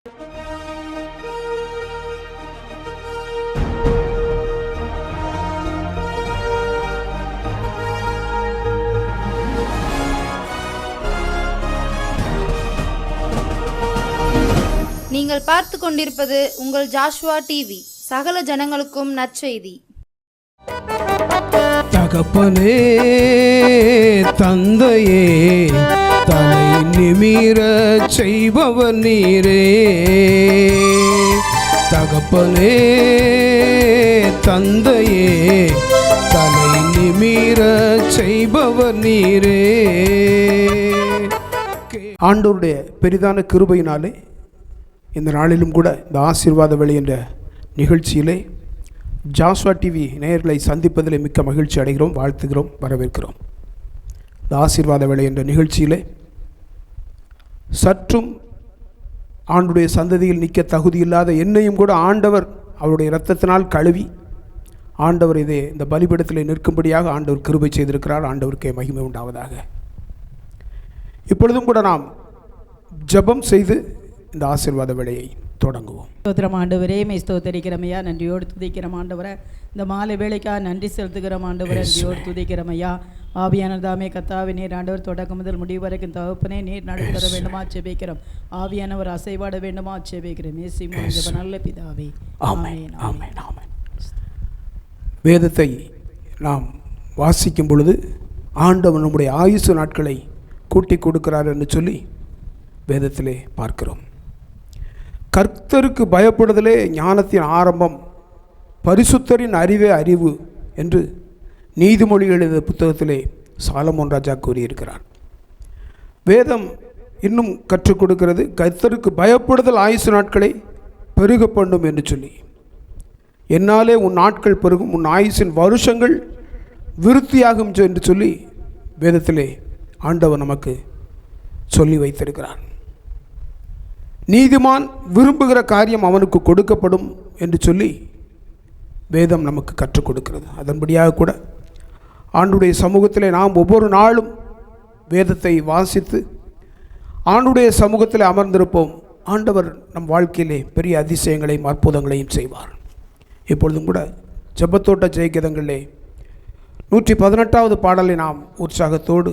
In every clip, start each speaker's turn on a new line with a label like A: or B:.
A: நீங்கள் பார்த்து கொண்டிருப்பது உங்கள் ஜாஷ்வா டிவி. சகல ஜனங்களுக்கும் நற்செய்தி.
B: தகப்பனே, தந்தையே, தலை நிமிர செய்பவர் நீரே. தகப்பனே, தந்தையே, தலை நிமிர செய்பவர் நீரே. ஆண்டவருடைய பெரிதான கிருபையினாலே இந்த நாளிலும் கூட இந்த ஆசீர்வாத வேளை என்ற நிகழ்ச்சியிலே ஜாஷ்வா டிவி நேயர்களை சந்திப்பதில் மிக்க மகிழ்ச்சி அடைகிறோம், வாழ்த்துகிறோம், வரவேற்கிறோம். இந்த ஆசீர்வாத வேளை என்ற நிகழ்ச்சியிலே சற்றும் ஆண்டுடைய சந்ததியில் நிற்க தகுதியில்லாத என்னையும் கூட ஆண்டவர் அவருடைய இரத்தத்தினால் கழுவி ஆண்டவர் இந்த பலிபீடத்தில் நிற்கும்படியாக ஆண்டவர் கிருபை செய்திருக்கிறார். ஆண்டவருக்கே மகிமை உண்டாவதாக. இப்பொழுதும் கூட நாம் ஜெபம் செய்து இந்த ஆசீர்வாத வேளையை தொடங்குவோம்.
C: ஸ்தோத்திரம் ஆண்டவரே, மே ஸ்தோத்தரிக்கிறமையா, நன்றியோடு துதிக்கிறோம் ஆண்டவரை. இந்த மாலை வேளைக்காக நன்றி செலுத்துகிறோம் ஆண்டவரை, நன்றியோடு துதிக்கிறமையா. ஆவியானதாமே கத்தாவே, நீர் ஆண்டவர் தொடக்கம் முதல் முடிவு வரைக்கும் தகப்பனே நீர் நடத்தர வேண்டுமா செபிக்கிறோம். ஆவியானவர் அசைவாட வேண்டுமா செபிக்கிறோம். இயேசுவின் நல்ல பிதாவே, ஆமென், ஆமென், ஆமென்.
B: வேதத்தை நாம் வாசிக்கும் பொழுது ஆண்டவர் நம்முடைய ஆயுசு நாட்களை கூட்டி கொடுக்கிறார் என்று சொல்லி வேதத்திலே பார்க்கிறோம். கர்த்தருக்கு பயப்படுதலே ஞானத்தின் ஆரம்பம், பரிசுத்தரின் அறிவே அறிவு என்று நீதிமொழிகள் எழுதிய புத்தகத்திலே சாலமோன் ராஜா கூறியிருக்கிறார். வேதம் இன்னும் கற்றுக் கொடுக்கிறது, கர்த்தருக்கு பயப்படுதல் ஆயுசு நாட்களை பெருக பண்ணும் என்று சொல்லி. என்னாலே உன் நாட்கள் பெருகும், உன் ஆயுசின் வருஷங்கள் விருத்தியாகும் என்று சொல்லி வேதத்திலே ஆண்டவர் நமக்கு சொல்லி வைத்திருக்கிறார். நீதிமான் விரும்புகிற காரியம் அவனுக்கு கொடுக்கப்படும் என்று சொல்லி வேதம் நமக்கு கற்றுக் கொடுக்கிறது. அதன்படியாக கூட ஆண்டுடைய சமூகத்திலே நாம் ஒவ்வொரு நாளும் வேதத்தை வாசித்து ஆண்டுடைய சமூகத்தில் அமர்ந்திருப்போம். ஆண்டவர் நம் வாழ்க்கையிலே பெரிய அதிசயங்களையும் அற்புதங்களையும் செய்வார். இப்பொழுதும் கூட ஜெபத்தோட்ட ஜெயகீதங்களிலே 118வது பாடலை நாம் உற்சாகத்தோடு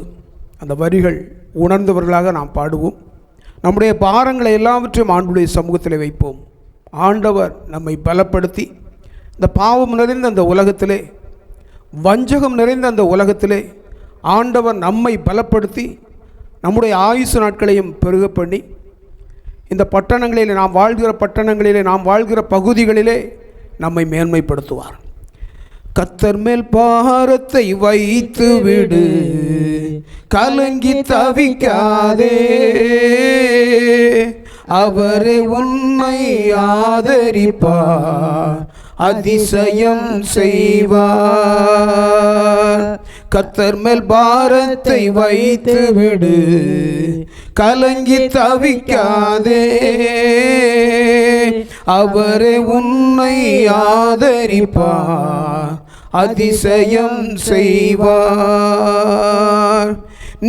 B: அந்த வரிகள் உணர்ந்தவர்களாக நாம் பாடுவோம். நம்முடைய பாரங்களை எல்லாவற்றையும் ஆண்டுடைய சமூகத்தில் வைப்போம். ஆண்டவர் நம்மை பலப்படுத்தி இந்த பாவம் நிறைந்த அந்த உலகத்திலே, வஞ்சகம் நிறைந்த அந்த உலகத்திலே ஆண்டவர் நம்மை பலப்படுத்தி நம்முடைய ஆயுசு நாட்களையும் பெருக பண்ணி இந்த பட்டணங்களிலே, நாம் வாழ்கிற பட்டணங்களிலே, நாம் வாழ்கிற பகுதிகளிலே நம்மை மேன்மைப்படுத்துவார். கர்த்தர் மேல் பாரத்தை வைத்து விடு, கலங்கி தவிக்காதே, அவரே உன்னை ஆதரிப்பார், அதிசயம் செய்வார். கர்த்தர் மேல் பாரத்தை வைத்து விடு, கலங்கி தவிக்காதே, அவரே உன்னை ஆதரிப்பார், அதிசயம் செய்வார்.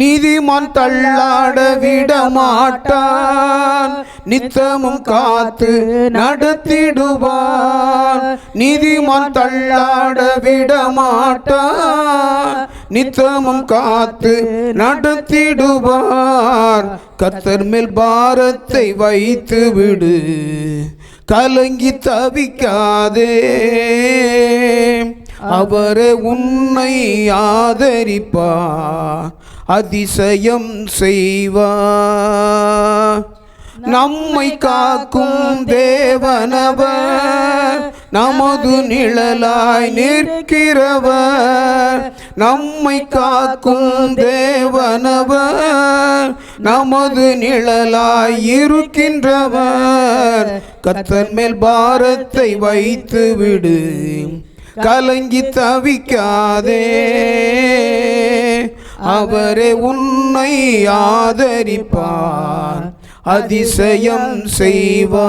B: நீதிமான் தள்ளாட விடமாட்டான், நித்தமும் காத்து நடத்திடுவான். நீதிமான் தள்ளாட விடமாட்டான், நித்தமும் காத்து நடத்திடுவார். கர்த்தர் மேல் பாரத்தை வைத்து விடு, கலங்கி தவிக்காதே, அவரே உன்னை ஆதரிப்பார், அதிசயம் செய்வார். நம்மை காக்கும் தேவனவர், நமது நிழலாய் நிற்கிறவர். நம்மை காக்கும் தேவனவர், நமது நிழலாய் இருக்கின்றவர். கர்த்தர் மேல் பாரத்தை வைத்து விடு, கலங்கி தவிக்காதே, அவரே உன்னை ஆதரிப்பார், அதிசயம் செய்வார்.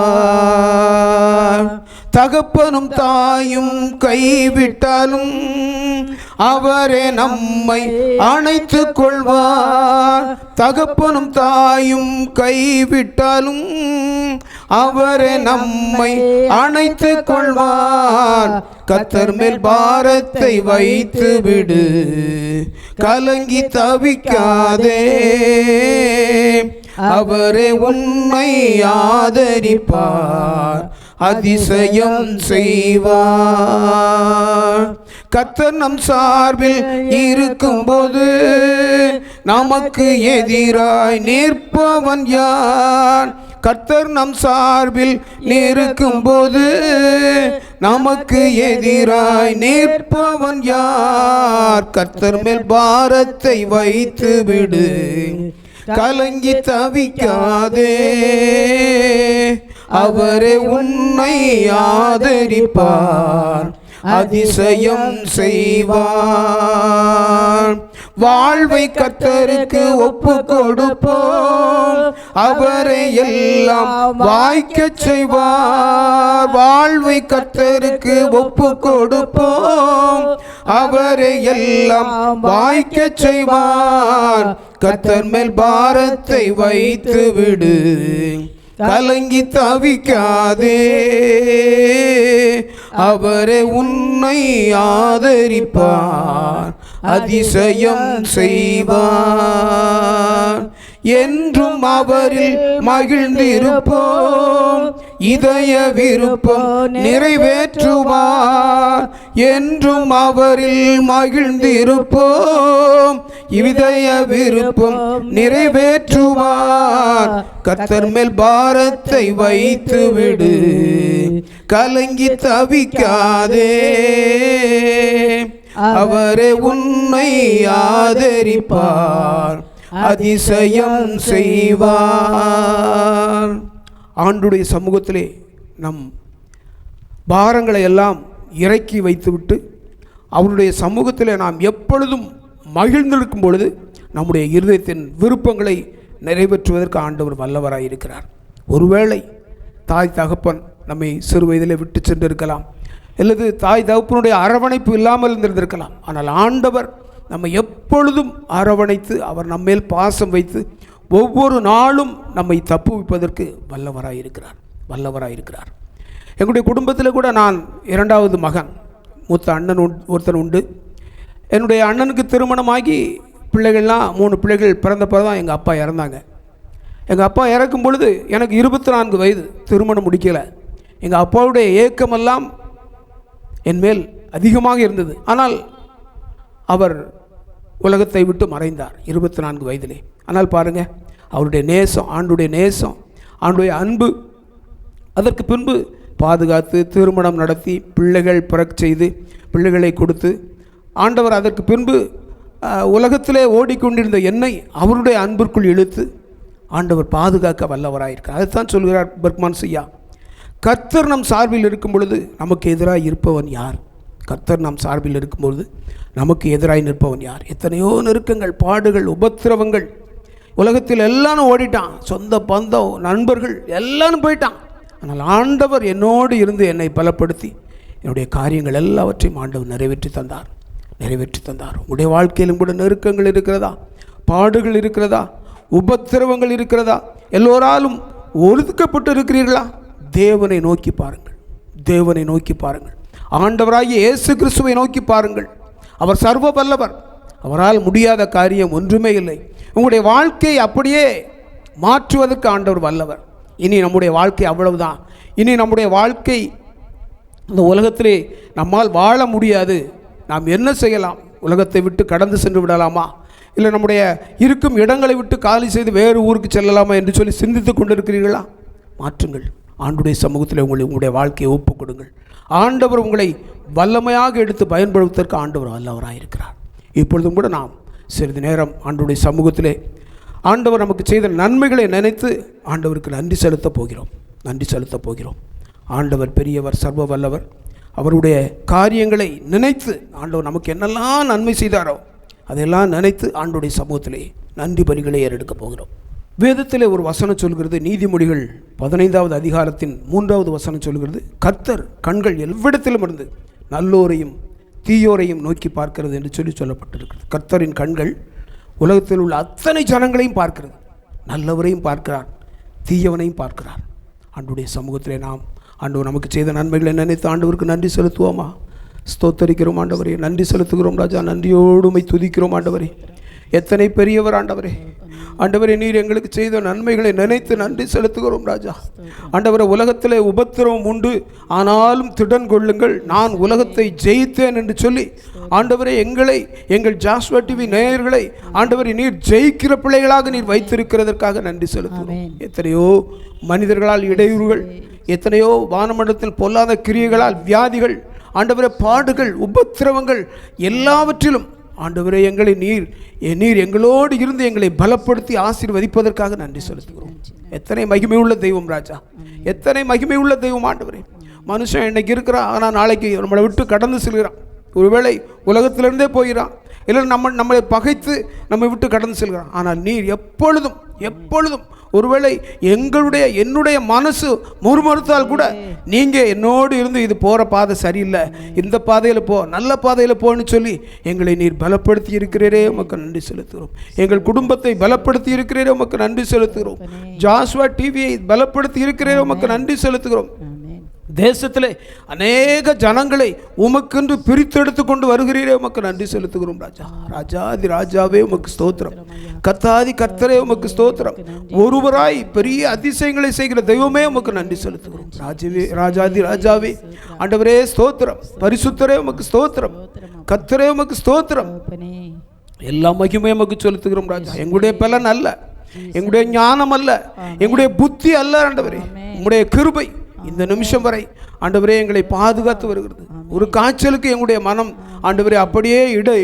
B: தகப்பனும் தாயும் கைவிட்டாலும் அவரே நம்மை அணைத்துக் கொள்வார். தகப்பனும் தாயும் கைவிட்டாலும் அவரே நம்மை அணைத்துக் கொள்வார். கர்த்தர் மேல் பாரத்தை வைத்து விடு, கலங்கி தவிக்காதே. அவரே உன்னை ஆதரிப்பார், அதிசயம் செய்வார். கர்த்தர் நம் சார்பில் இருக்கும்போது நமக்கு எதிராய் நிற்பவன் யார்? கர்த்தர் நம் சார்பில் இருக்கும்போது நமக்கு எதிராய் நிற்பவன் யார்? கர்த்தர் மேல் பாரத்தை வைத்து விடு, கலங்கி தவிக்காதே. அவரே உன்னை ஆதரிப்பார், அதிசயம் செய்வார். வாழ்வை கர்த்தருக்கு ஒப்பு கொடுப்போம், அவரை எல்லாம் வாய்க்கச் செய்வார். வாழ்வை கர்த்தருக்கு ஒப்பு கொடுப்போம், அவரை எல்லாம் வாய்க்கச் செய்வார். கர்த்தர் மேல் பாரத்தை வைத்து விடு, கலங்கி தவிக்காதே. அவரே உன்னை ஆதரிப்பார், அதிசயம் செய்வார். என்றும் அவரில் மகிழ்ந்திருப்போம், இதய விருப்பம் நிறைவேற்றுவார். என்றும் அவரில் மகிழ்ந்திருப்போம், இதய விருப்பம் நிறைவேற்றுவார். கர்த்தர் மேல் பாரத்தை வைத்து விடு, கலங்கி தவிக்காதே. அவரே உன்னை ஆதரிப்பார், அதிசயம் செய்வார். ஆண்டுடைய சமூகத்திலே நம் பாரங்களை எல்லாம் இறக்கி வைத்துவிட்டு அவருடைய சமூகத்திலே நாம் எப்பொழுதும் மகிழ்ந்திருக்கும் பொழுது நம்முடைய இருதயத்தின் விருப்பங்களை நிறைவேற்றுவதற்கு ஆண்டவர் வல்லவராய் இருக்கிறார். ஒருவேளை தாய் தகப்பன் நம்மை சிறு வயதிலே விட்டு சென்றிருக்கலாம், அல்லது தாய் தகப்பனுடைய அரவணைப்பு இல்லாமல் இருந்திருக்கலாம். ஆனால் ஆண்டவர் நம்மை எப்பொழுதும் அரவணைத்து அவர் நம்மேல் பாசம் வைத்து ஒவ்வொரு நாளும் நம்மை தப்புவிப்பதற்கு வல்லவராயிருக்கிறார். எங்களுடைய குடும்பத்தில் கூட நான் இரண்டாவது மகன், மூத்த அண்ணன் ஒருத்தன் உண்டு. என்னுடைய அண்ணனுக்கு திருமணமாகி பிள்ளைகள்லாம் 3 பிள்ளைகள் பிறந்தப்போ தான் எங்கள் அப்பா இறந்தாங்க. எங்கள் அப்பா இறக்கும் பொழுது எனக்கு 24 வயது, திருமணம் முடிக்கலை. எங்கள் அப்பாவுடைய ஏக்கமெல்லாம் என் மேல் அதிகமாக இருந்தது. ஆனால் அவர் உலகத்தை விட்டு மறைந்தார் 24 வயதிலே. ஆனால் பாருங்கள், அவருடைய நேசம், ஆண்டுடைய அன்பு, அதற்கு பின்பு பாதுகாத்து திருமணம் நடத்தி பிள்ளைகள் பிறக்க செய்து பிள்ளைகளை கொடுத்து ஆண்டவர் அதற்கு பின்பு உலகத்திலே ஓடிக்கொண்டிருந்த என்னை அவருடைய அன்பிற்குள் இழுத்து ஆண்டவர் பாதுகாக்க வல்லவராயிருக்கார். அதைத்தான் சொல்கிறார் பெர்க்மான் ஐயா, கர்த்தர் நம் சார்பில் இருக்கும் பொழுது நமக்கு எதிராக இருப்பவன் யார்? கர்த்தர் நம் சார்பில் இருக்கும்பொழுது நமக்கு எதிராக நிற்பவன் யார்? எத்தனையோ நெருக்கங்கள், பாடுகள், உபத்திரவங்கள், உலகத்தில் எல்லாரும் ஓடிட்டான், சொந்த பந்தம், நண்பர்கள் எல்லாரும் போயிட்டான். ஆனால் ஆண்டவர் என்னோடு இருந்து என்னை பலப்படுத்தி என்னுடைய காரியங்கள் எல்லாவற்றையும் ஆண்டவர் நிறைவேற்றி தந்தார். உங்களுடைய வாழ்க்கையிலும் கூட நெருக்கங்கள் இருக்கிறதா? பாடுகள் இருக்கிறதா? உபத்திரவங்கள் இருக்கிறதா? எல்லோராலும் ஒதுக்கப்பட்டு இருக்கிறீர்களா? தேவனை நோக்கி பாருங்கள். ஆண்டவராகிய இயேசு கிறிஸ்துவை நோக்கி பாருங்கள். அவர் சர்வ வல்லவர், அவரால் முடியாத காரியம் ஒன்றுமே இல்லை. உங்களுடைய வாழ்க்கையை அப்படியே மாற்றுவதற்கு ஆண்டவர் வல்லவர். இனி நம்முடைய வாழ்க்கை அவ்வளவுதான். இனி நம்முடைய வாழ்க்கை இந்த உலகத்திலே நம்மால் வாழ முடியாது. நாம் என்ன செய்யலாம்? உலகத்தை விட்டு கடந்து சென்று விடலாமா, இல்லை நம்முடைய இருக்கும் இடங்களை விட்டு காலி செய்து வேறு ஊருக்கு செல்லலாமா என்று சொல்லி சிந்தித்து கொண்டிருக்கிறீர்களா? மாற்றுங்கள். ஆண்டுடைய சமூகத்தில் உங்களுடைய வாழ்க்கையை ஒப்புக் கொடுங்கள். ஆண்டவர் உங்களை வல்லமையாக எடுத்து பயன்படுத்துவதற்கு ஆண்டவர் வல்லவராயிருக்கிறார். இப்பொழுதும் கூட நாம் சிறிது நேரம் ஆண்டவருடைய சமூகத்திலே ஆண்டவர் நமக்கு செய்த நன்மைகளை நினைத்து ஆண்டவருக்கு நன்றி செலுத்தப் போகிறோம். ஆண்டவர் பெரியவர், சர்வ வல்லவர். அவருடைய காரியங்களை நினைத்து ஆண்டவர் நமக்கு என்னெல்லாம் நன்மை செய்தாரோ அதையெல்லாம் நினைத்து ஆண்டவருடைய சமூகத்திலே நன்றி பலிகளை ஏறெடுக்கப் போகிறோம். வேதத்திலே ஒரு வசனம் சொல்கிறது, நீதிமொழிகள் 15வது அதிகாரத்தின் 3வது வசனம் சொல்கிறது, கர்த்தர் கண்கள் எவ்விடத்திலும் இருந்து நல்லோரையும் தீயோரையும் நோக்கி பார்க்கிறது என்று சொல்லப்பட்டிருக்கிறது. கர்த்தரின் கண்கள் உலகத்தில் உள்ள அத்தனை ஜனங்களையும் பார்க்கிறது. நல்லவரையும் பார்க்கிறார், தீயவனையும் பார்க்கிறார். ஆண்டவருடைய சமூகத்திலே நாம் ஆண்டவர் நமக்கு செய்த நன்மைகளை நினைத்து ஆண்டவருக்கு நன்றி செலுத்துவோமா? ஸ்தோத்தரிக்கிறோம் ஆண்டவரே, நன்றி செலுத்துகிறோம் ராஜா, நன்றியோடுமை துதிக்கிறோம் ஆண்டவரே. எத்தனை பெரியவர் ஆண்டவரே. ஆண்டவரே, நீர் எங்களுக்கு செய்த நன்மைகளை நினைத்து நன்றி செலுத்துகிறோம் ராஜா. ஆண்டவரே, உலகத்திலே உபத்திரவம் உண்டு, ஆனாலும் திடன் கொள்ளுங்கள், நான் உலகத்தை ஜெயித்தேன் என்று சொல்லி ஆண்டவரே எங்கள் ஜாஸ்வா டிவி நேயர்களை ஆண்டவரே நீர் ஜெயிக்கிற பிள்ளைகளாக நீர் வைத்திருக்கிறதற்காக நன்றி செலுத்துகிறோம். எத்தனையோ மனிதர்களால் இடையூறுகள், எத்தனையோ வானமண்டலத்தில் பொல்லாத கிரியைகளால் வியாதிகள், ஆண்டவரே பாடுகள், உபத்திரவங்கள் எல்லாவற்றிலும் ஆண்டவரே எங்களை நீர் எங்களோடு இருந்து எங்களை பலப்படுத்தி ஆசீர்வதிப்பதற்காக நன்றி செலுத்துகிறோம். எத்தனை மகிமை உள்ள தெய்வம் ராஜா, எத்தனை மகிமை உள்ள தெய்வம் ஆண்டவரே. மனுஷன் இன்னைக்கு இருக்கிறான், ஆனால் நாளைக்கு நம்மளை விட்டு கடந்து செல்கிறான். ஒருவேளை உலகத்திலிருந்தே போகிறான், இல்லை நம்மளை பகைத்து நம்மை விட்டு கடந்து செல்கிறான். ஆனால் நீர் எப்பொழுதும் ஒருவேளை என்னுடைய மனசு முறுமுறுத்தால் கூட நீங்கள் என்னோடு இருந்து இது போகிற பாதை சரியில்லை, இந்த பாதையில் போ, நல்ல பாதையில் போன்னு சொல்லி எங்களை நீர் பலப்படுத்தி இருக்கிறீரே, உமக்கு நன்றி செலுத்துகிறோம். எங்கள் குடும்பத்தை பலப்படுத்தி இருக்கிறீரே, உமக்கு நன்றி செலுத்துகிறோம். ஜாஸ்வா டிவியை பலப்படுத்தி இருக்கிறீரே, உமக்கு நன்றி செலுத்துகிறோம். தேசத்திலே அநேக ஜனங்களை உமக்கென்று பிரித்தெடுத்து கொண்டு வருகிறீரே, உமக்கு நன்றி செலுத்துகிறோம் ராஜா. ராஜாதி ராஜாவே உமக்கு ஸ்தோத்திரம், கர்த்தாதி கர்த்தரே உமக்கு ஸ்தோத்திரம். ஒருவராய் பெரிய அதிசயங்களை செய்கிற தெய்வமே உமக்கு நன்றி செலுத்துகிறோம். ராஜாதி ராஜாவே ஆண்டவரே ஸ்தோத்திரம், பரிசுத்தரே உமக்கு ஸ்தோத்திரம், கர்த்தரே உமக்கு ஸ்தோத்திரம். எல்லா மகிமையும் உமக்கு செலுத்துகிறோம் ராஜா. எங்களுடைய பலன் அல்ல, எங்களுடைய ஞானம் அல்ல, எங்களுடைய புத்தி அல்ல ஆண்டவரே, உம்முடைய கிருபை இந்த நிமிஷம் வரை ஆண்டவரே எங்களை பாதுகாத்து வருகிறது. ஒரு காய்ச்சலுக்கு எங்களுடைய மனம் ஆண்டவரே அப்படியே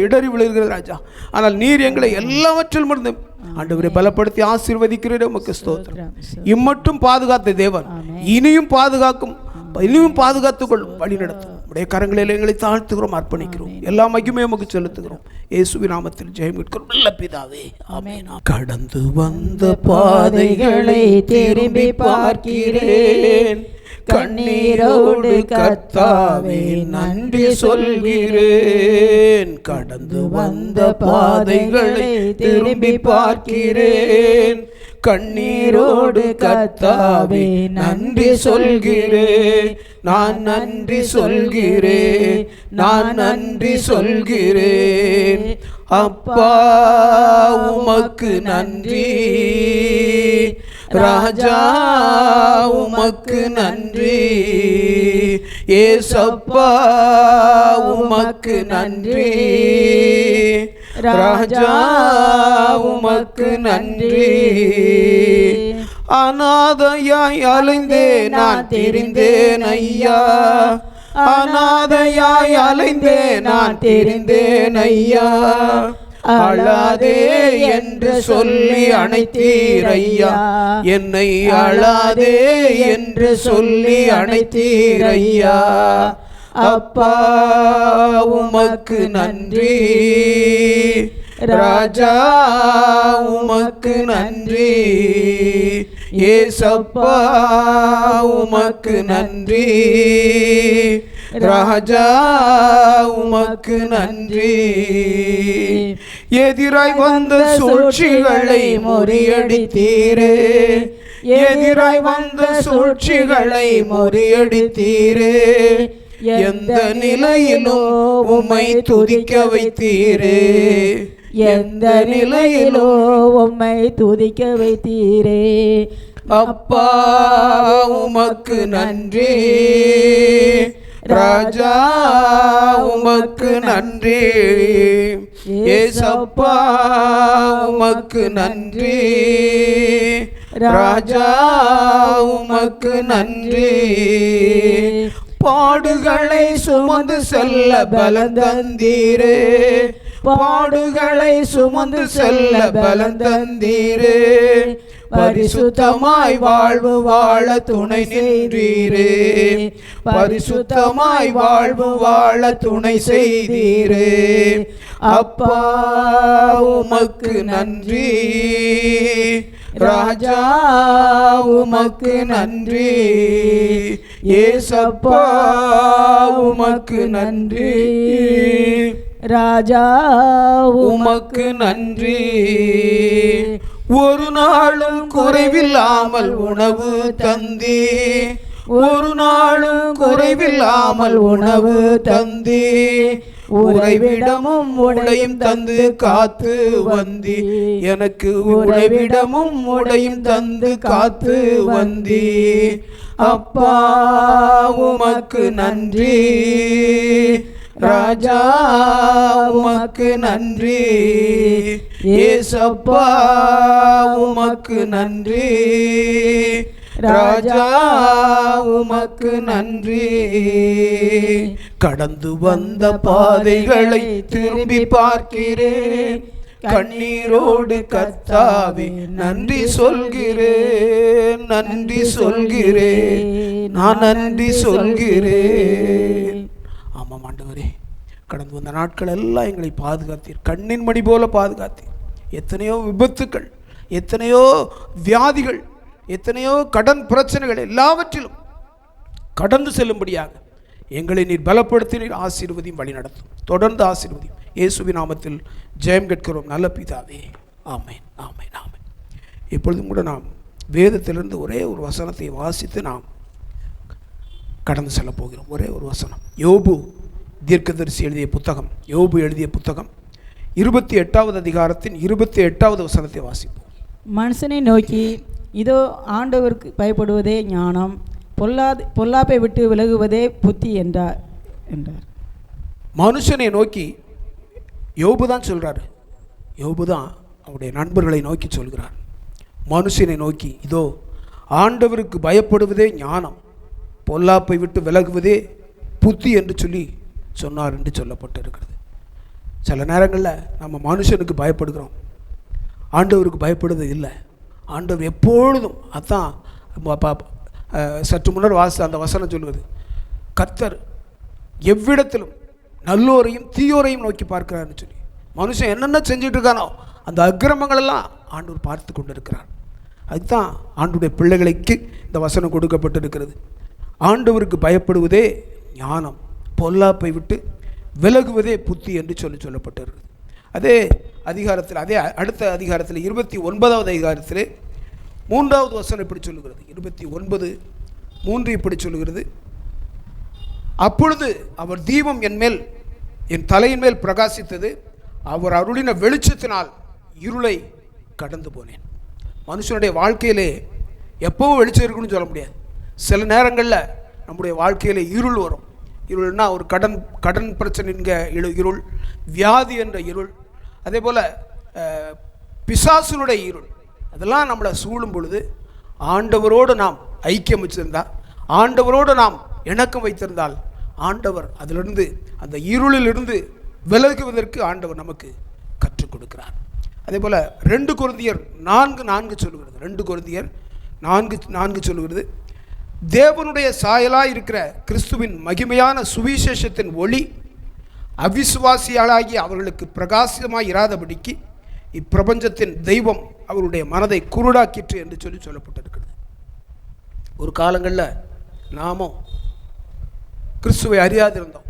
B: இடறி விழுகிறது ராஜா. ஆனால் நீர் எங்களை எல்லாவற்றிலும் இருந்து ஆண்டவரை பலப்படுத்தி ஆசீர்வதிக்கிறீரே, உமக்கு ஸ்தோத்திரம். இம்மட்டும் பாதுகாத்த தேவன் இனியும் பாதுகாத்துக் கொள்ளும், வழி நடத்தும். உடைய கரங்களில் எங்களை தாழ்த்துகிறோம், அர்ப்பணிக்கிறோம். எல்லா மகிமையும் உமக்கு செலுத்துகிறோம். இயேசுவின் நாமத்தில் ஜெயம் கேட்கிறோம் நல்ல பிதாவே, ஆமென். கடந்து வந்த பாதைகளை திரும்பி பார்க்கிறேன், கண்ணீரோடு கர்த்தாவே நன்றி சொல்கிறேன். கடந்து வந்த பாதைகளை திரும்பி பார்க்கிறேன், கண்ணீரோடு கர்த்தாவே நன்றி சொல்கிறேன். நான் நன்றி சொல்கிறேன், நான் நன்றி சொல்கிறேன். அப்பா உமக்கு நன்றி, ராஜா உமக்கு நன்றி, ஏசப்பா உமக்கு நன்றி, ராஜா உமக்கு நன்றி. அநாதையாய் அலைந்தே நான் தெரிந்தேன் ஐயா, அநாதையாய் அலைந்தே நான் தெரிந்தேன் ஐயா. அழாதே என்று சொல்லி அணைத்தீர் ஐயா, என்னை அழாதே என்று சொல்லி அணைத்தீர் ஐயா. அப்பா உமக்கு நன்றி, ராஜா உமக்கு நன்றி, ஏசப்பா உமக்கு நன்றி, ராஜா உமக்கு நன்றி. எதிராய் வந்த சூழ்ச்சிகளை முறியடித்தீரே, எதிராய் வந்த சூழ்ச்சிகளை முறியடித்தீரே. எந்த நிலையிலும் உம்மை துதிக்க வைத்தீரே,
C: எந்த நிலையிலோ உம்மை துதிக்க வைத்தீரே.
B: அப்பா உமக்கு நன்றி, ராஜா உமக்கு நன்றி, ஏசப்பா உமக்கு நன்றி, ராஜா உமக்கு நன்றி. பாடுகளை சுமந்து செல்ல பலந்தந்தீரே, பாடுகளை சுமந்து செல்ல பலந்தந்தீரே, பரிசுத்தமாய் வாழ்வு வாழ துணை நின்றீரே, பரிசுத்தமாய் வாழ்வு வாழ துணை செய்தீரே. அப்பா உமக்கு நன்றி, ராஜா உமக்கு நன்றி, ஏசப்பா உமக்கு நன்றி,
C: ராஜா
B: உமக்கு நன்றி. ஒரு நாளும் குறைவில்லாமல் உணவு தந்தி, ஒரு நாளும் குறைவில்லாமல் உணவு தந்தி, உறைவிடமும் உடையும் தந்து காத்து வந்தி, எனக்கு உறைவிடமும் உடையும் தந்து காத்து வந்தி. அப்பா உமக்கு நன்றி, ராஜா உமக்கு நன்றி, ஏசப்பா உமக்கு நன்றி, ராஜா உமக்கு நன்றி. கடந்து வந்த பாதைகளை திரும்பி பார்க்கிறேன், கண்ணீரோடு கர்த்தாவே நன்றி சொல்கிறேன், நன்றி சொல்கிறேன், நான் நன்றி சொல்கிறேன். ஆமாம் ஆண்டவரே, கடந்து வந்த நாட்கள் எல்லாம் எங்களை பாதுகாத்தீர், கண்ணின் மணி போல பாதுகாத்தீர். எத்தனையோ விபத்துக்கள், எத்தனையோ வியாதிகள், எத்தனையோ கடன் பிரச்சனைகள் எல்லாவற்றிலும் கடந்து செல்லும்படியாக எங்களை நீர் பலப்படுத்தினீர். ஆசீர்வதியும் வழி நடத்தும், தொடர்ந்து ஆசீர்வதியும். இயேசுவின் நாமத்தில் ஜெயம் கேட்கிறோம் நல்ல பிதாவே, ஆமென், ஆமென், ஆமென். இப்பொழுதும் கூட நாம் வேதத்திலிருந்து ஒரே ஒரு வசனத்தை வாசித்து நாம் கடந்து செல்ல போகிறோம். ஒரே ஒரு வசனம், யோபு தீர்க்கதரிசி எழுதிய புத்தகம், யோபு எழுதிய புத்தகம் 28வது அதிகாரத்தின் 28வது வசனத்தை வாசிப்போம்.
C: மனுஷனை நோக்கி, இதோ ஆண்டவருக்கு பயப்படுவதே ஞானம், பொல்லாப்பை விட்டு விலகுவதே புத்தி என்றார்.
B: மனுஷனை நோக்கி யோபு தான் சொல்கிறார், யோபு தான் அவருடைய நண்பர்களை நோக்கி சொல்கிறார். மனுஷனை நோக்கி, இதோ ஆண்டவருக்கு பயப்படுவதே ஞானம், பொல்லாப்பை விட்டு விலகுவதே புத்தி என்று சொல்லி சொன்னார் என்று சொல்லப்பட்டிருக்கிறது. சில நேரங்களில் நம்ம மனுஷனுக்கு பயப்படுகிறோம், ஆண்டவருக்கு பயப்படுவது இல்லை. ஆண்டவர் எப்பொழுதும், அதான் சற்று முன்னர் வாசித்த அந்த வசனம் சொல்வது, கர்த்தர் எவ்விடத்திலும் நல்லோரையும் தீயோரையும் நோக்கி பார்க்கிறார்னு சொல்லி. மனுஷன் என்னென்ன செஞ்சுட்டு இருக்கானோ அந்த அக்கிரமங்களெல்லாம் ஆண்டவர் பார்த்து கொண்டு இருக்கிறார். அதுதான் ஆண்டுடைய பிள்ளைகளுக்கு இந்த வசனம் கொடுக்கப்பட்டிருக்கிறது. ஆண்டவருக்கு பயப்படுவதே ஞானம், பொல்லாப்பை விட்டு விலகுவதே புத்தி என்று சொல்லப்பட்டிருக்கிறது. அதே அதிகாரத்தில், அதே அடுத்த அதிகாரத்தில் 29வது அதிகாரத்தில் 3வது வசனம் இப்படி சொல்லுகிறது. 29:3 இப்படி சொல்லுகிறது, அப்பொழுது அவர் தீபம் என் தலையின் மேல் பிரகாசித்தது, அவர் அருளின வெளிச்சத்தினால் இருளை கடந்து போனேன். மனுஷனுடைய வாழ்க்கையிலே எப்போவும் வெளிச்சம் இருக்குன்னு சொல்ல முடியாது. சில நேரங்களில் நம்முடைய வாழ்க்கையில் இருள் வரும். இருள்னா ஒரு கடன் பிரச்சனை என்கிற இருள், வியாதி என்ற இருள், அதே போல் பிசாசுனுடைய இருள், அதெல்லாம் நம்மளை சூழும் பொழுது ஆண்டவரோடு நாம் ஐக்கியம் வச்சிருந்தால், ஆண்டவரோடு நாம் இணக்கம் வைத்திருந்தால், ஆண்டவர் அதிலிருந்து, அந்த இருளிலிருந்து விலகுவதற்கு ஆண்டவர் நமக்கு கற்றுக் கொடுக்கிறார். அதே போல் 2 கொரிந்தியர் 4:4 சொல்லுகிறது. 2 கொரிந்தியர் 4:4 சொல்லுகிறது, தேவனுடைய சாயலாய் இருக்கிற கிறிஸ்துவின் மகிமையான சுவிசேஷத்தின் ஒளி அவிசுவாசியாளாகி அவர்களுக்கு பிரகாசமாய் இராதபடிக்கு இப்பிரபஞ்சத்தின் தெய்வம் அவருடைய மனதை குருடாக்கிற்று என்று சொல்லப்பட்டிருக்கிறது. ஒரு காலங்களில் நாமும் கிறிஸ்துவை அறியாதிருந்தோம்.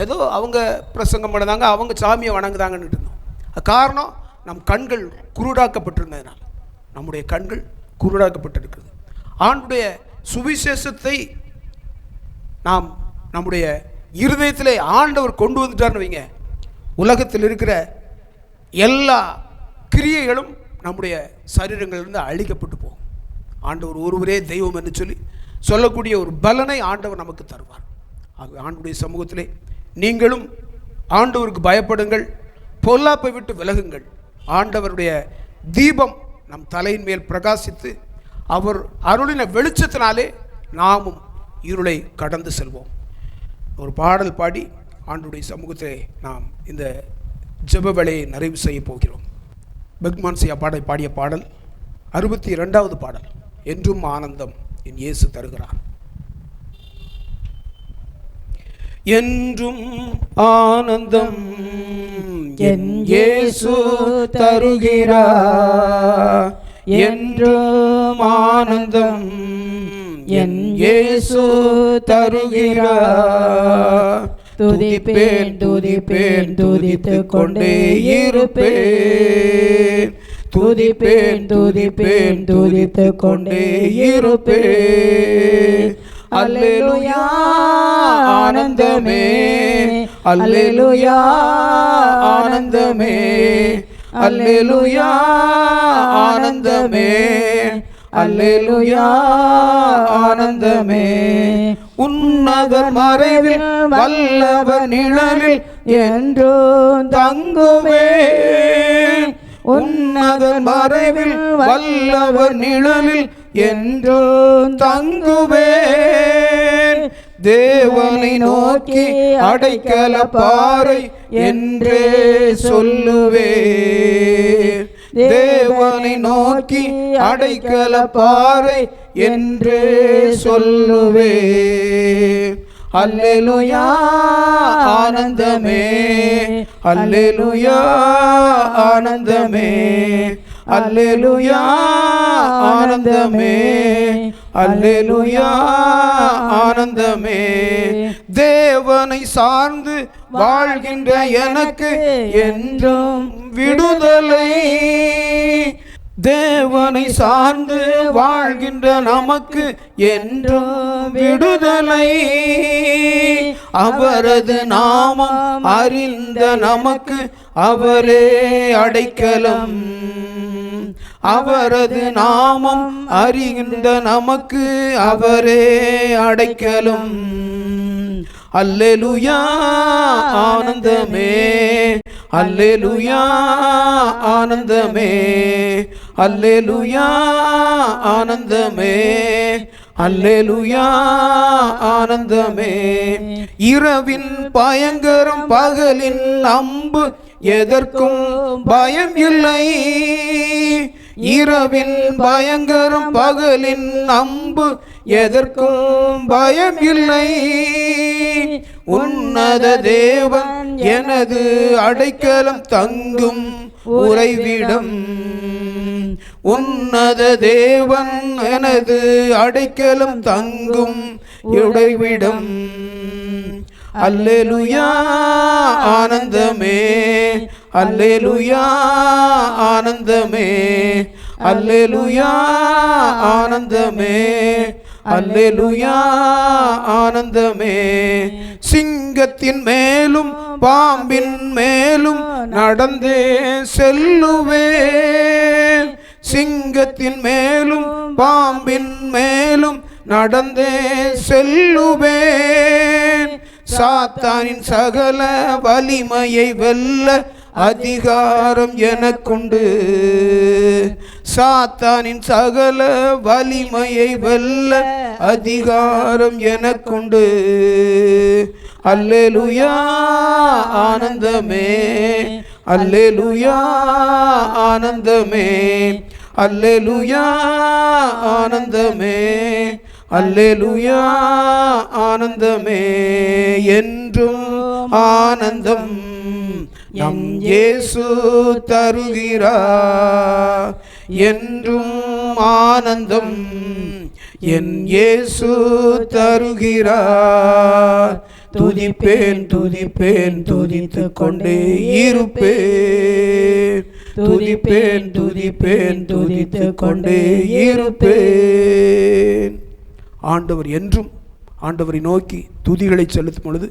B: ஏதோ அவங்க பிரசங்கம் பண்ணதாங்க, அவங்க சாமியை வணங்குதாங்கன்னு இருந்தோம். காரணம், நம் கண்கள் குருடாக்கப்பட்டிருந்ததுனால். நம்முடைய கண்கள் குருடாக்கப்பட்டிருக்கிறது. ஆண்டுடைய சுவிசேஷத்தை நாம் நம்முடைய இருதயத்திலே ஆண்டவர் கொண்டு வந்துட்டார்னு வைங்க, உலகத்தில் இருக்கிற எல்லா கிரியைகளும் நம்முடைய சரீரங்களிலிருந்து அழிக்கப்பட்டு போகும். ஆண்டவர் ஒருவரே தெய்வம் என்று சொல்லக்கூடிய ஒரு பலனை ஆண்டவர் நமக்கு தருவார். ஆண்டவருடைய சமூகத்திலே நீங்களும் ஆண்டவருக்கு பயப்படுங்கள், பொல்லாப்பை விட்டு விலகுங்கள். ஆண்டவருடைய தீபம் நம் தலையின் மேல் பிரகாசித்து அவர் அருளின வெளிச்சத்தினாலே நாமும் இருளை கடந்து செல்வோம். ஒரு பாடல் பாடி ஆண்டுடைய சமூகத்திலே நாம் இந்த ஜெப வேளையை நிறைவு செய்ய போகிறோம். பெக்மான்சியா பாடிய பாடல் 62வது பாடல். என்றும் ஆனந்தம் என் இயேசு தருகிறார். என்றும் ஆனந்தம் என் இயேசு தருகிறார். என்றும் ஆனந்தம் என் இயேசு தருகிறார். துதிப்பேன் துதிப்பேன் துதித்துக் கொண்டே இருப்பேன். துதிப்பேன் துதிப்பேன் துதித்துக் கொண்டே இருப்பேன். அல்லேலூயா ஆனந்தமே, அல்லேலூயா ஆனந்தமே, அல்லேலூயா ஆனந்தமே, அல்லேலூயா ஆனந்தமே. உன்னதர் மறைவில் வல்லவர் நிழலில் என்றும் தங்குவேன். உன்னதர் மறைவில் வல்லவர் நிழலில் என்றும் தங்குவேன். தேவனை நோக்கி அடைக்கல பாறை என்றே சொல்லுவேன். தேவனை நோக்கி அடைக்கல பாறை என்றே சொல்லுவேன். அல்லேலூயா ஆனந்தமே, அல்லேலூயா ஆனந்தமே, அல்லேலூயா ஆனந்தமே, அல்லேலூயா ஆனந்தமே. தேவனை சார்ந்து வாழ்கின்ற எனக்கு என்றும் விடுதலை. தேவனை சார்ந்து வாழ்கின்ற நமக்கு என்றும் விடுதலை. அவரது நாமம் அறிந்த நமக்கு அவரே அடைக்கலம். அவரது நாமம் அறிகின்ற நமக்கு அவரே அடைக்கலம். அல்லேலூயா ஆனந்தமே, அல்லேலூயா ஆனந்தமே, அல்லேலூயா ஆனந்தமே, அல்லேலூயா ஆனந்தமே. இரவின் பயங்கரம் பகலின் அம்பு எதற்கும் பயம் இல்லை. இரவின் பயங்கரம் பகலின் அம்பு எதற்கும் பயம் இல்லை. உன்னத தேவன் எனது அடைக்கலம் தங்கும் உறைவிடம். உன்னத தேவன் எனது அடைக்கலம் தங்கும் உறைவிடம். அல்லேலூயா ஆனந்தமே, அல்லேலூயா ஆனந்தமே, அல்லேலூயா ஆனந்தமே, அல்லேலூயா ஆனந்தமே. சிங்கத்தின் மேலும் பாம்பின் மேலும் நடந்தே செல்லுவேன். சிங்கத்தின் மேலும் பாம்பின் மேலும் நடந்தே செல்லுவேன். சாத்தானின் சகல வலிமையை வெல்ல அதிகாரம் எனக்குண்டு. சாத்தானின் சகல வலிமையை வெல்ல அதிகாரம் எனக்குண்டு. அல்லேலூயா ஆனந்தமே, அல்லேலூயா ஆனந்தமே, அல்லேலூயா ஆனந்தமே, அல்லேலூயா ஆனந்தமே. என்றும் ஆனந்தம் நம் இயேசு தருகிறார். என்றும் ஆனந்தம் என் இயேசு தருகிறார். துதிப்பேன் துதிப்பேன் துதித்துக் கொண்டே இருப்பேன். துதிப்பேன் துதிப்பேன் துதித்துக் கொண்டே இருப்பேன். ஆண்டவர் என்றும் ஆண்டவரை நோக்கி துதிகளை செலுத்தும் பொழுது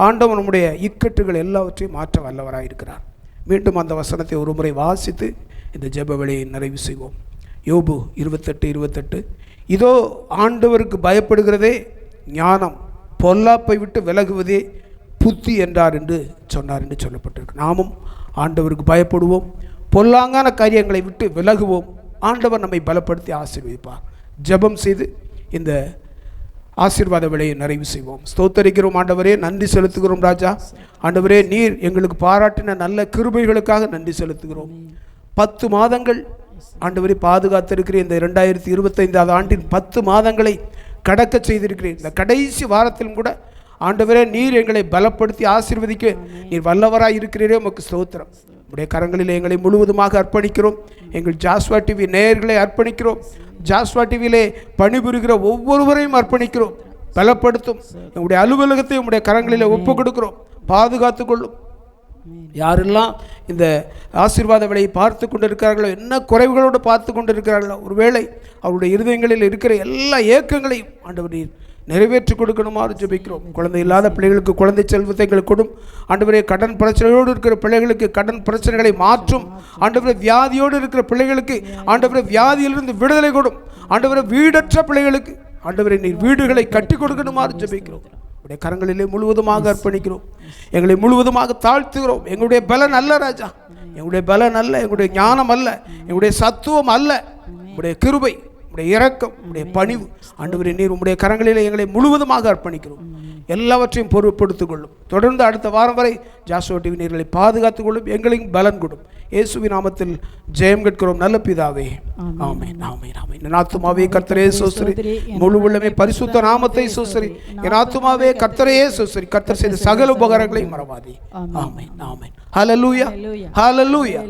B: ஆண்டவர் நம்முடைய இக்கட்டுகள் எல்லாவற்றையும் மாற்ற வல்லவராயிருக்கிறார். மீண்டும் அந்த வசனத்தை ஒரு முறை வாசித்து இந்த ஜெப வேளையை நிறைவு செய்வோம். யோபு 28:28. இதோ ஆண்டவருக்கு பயப்படுகிறதே ஞானம், பொல்லாப்பை விட்டு விலகுவதே புத்தி என்றார் என்று சொன்னார் என்று சொல்லப்பட்டிருக்கு. நாமும் ஆண்டவருக்கு பயப்படுவோம், பொல்லாங்கான காரியங்களை விட்டு விலகுவோம். ஆண்டவர் நம்மை பலப்படுத்தி ஆசீர்வதிப்பார். ஜெபம் செய்து இந்த ஆசீர்வாத விலையை நிறைவு செய்வோம். ஸ்தோத்தரிக்கிறோம் ஆண்டவரே, நன்றி செலுத்துகிறோம் ராஜா. ஆண்டவரே, நீர் எங்களுக்கு பாராட்டின நல்ல கிருபைகளுக்காக நன்றி செலுத்துகிறோம். 10 மாதங்கள் ஆண்டவரே பாதுகாத்திருக்கிறேன். இந்த 2025 ஆண்டின் 10 மாதங்களை கடக்க செய்திருக்கிறேன். இந்த கடைசி வாரத்திலும் கூட ஆண்டவரே, நீர் எங்களை பலப்படுத்தி ஆசீர்வதிக்க நீர் வல்லவராய் இருக்கிறீரே, உமக்கு ஸ்தோத்திரம். உடைய கரங்களில் எங்களை முழுவதுமாக அர்ப்பணிக்கிறோம். எங்கள் ஜாஸ்வா டிவி நேயர்களை அர்ப்பணிக்கிறோம். ஜாஸ்வா டிவியிலே பணிபுரிகிற ஒவ்வொருவரையும் அர்ப்பணிக்கிறோம். பலப்படுத்தும். எங்களுடைய அலுவலகத்தை உங்களுடைய கரங்களில் ஒப்பு கொடுக்கிறோம். பாதுகாத்து கொள்ளும். யாரெல்லாம் இந்த ஆசீர்வாத விலையை பார்த்து கொண்டு இருக்கிறார்களோ, என்ன குறைவுகளோடு பார்த்து கொண்டு இருக்கிறார்களோ, ஒருவேளை அவருடைய இருதயங்களில் இருக்கிற எல்லா ஏக்கங்களையும் ஆண்டவர் நிறைவேற்றி கொடுக்கணுமாறு ஜெபிக்கிறோம். குழந்தை இல்லாத பிள்ளைகளுக்கு குழந்தை செல்வத்தை எங்களுக்கு கொடும் ஆண்டவரே. கடன் பிரச்சனையோடு இருக்கிற பிள்ளைகளுக்கு கடன் பிரச்சனைகளை மாற்றும் ஆண்டவரே. வியாதியோடு இருக்கிற பிள்ளைகளுக்கு ஆண்டவரே வியாதியிலிருந்து விடுதலை கொடும் ஆண்டவரே. வீடற்ற பிள்ளைகளுக்கு ஆண்டவரே நீர் வீடுகளை கட்டி கொடுக்கணுமாறு ஜெபிக்கிறோம். உடைய கரங்களிலே முழுவதுமாக அர்ப்பணிக்கிறோம். எங்களை முழுவதுமாக தாழ்த்துகிறோம். எங்களுடைய பலன் அல்ல ராஜா, எங்களுடைய பலன் அல்ல, எங்களுடைய ஞானம் அல்ல, எங்களுடைய சத்துவம் அல்ல, உடைய கிருபை, உடைய இரக்கம், உடைய பணிவு ஆண்டவரே. நீர் உம்முடைய கரங்களிலே எங்களை முழுவதுமாக அர்ப்பணிக்கிறோம். எல்லாவற்றையும் பொறுப்படுத்திக் கொள்ளும். தொடர்ந்து அடுத்த வாரம் வரை ஜாஸ்வா டிவி நீர்களை பாதுகாத்துக் கொள்ளும். எங்களையும் பலன் கொடும். இயேசுவின் நாமத்தில் ஜெயம் கேட்கிறோம் நல்ல பிதாவே, ஆமென், ஆமென், ஆமென். என் ஆத்துமாவே கர்த்தரே ஸ்தோத்திரி, முழு உள்ளமே பரிசுத்த நாமத்தை ஸ்தோத்திரி. என் ஆத்துமாவே கர்த்தரே ஸ்தோத்திரி. கர்த்தர் செய்த சகல உபகாரங்களையும் மறவாதே. ஆமென், ஆமென். ஹல்லேலூயா, ஹல்லேலூயா.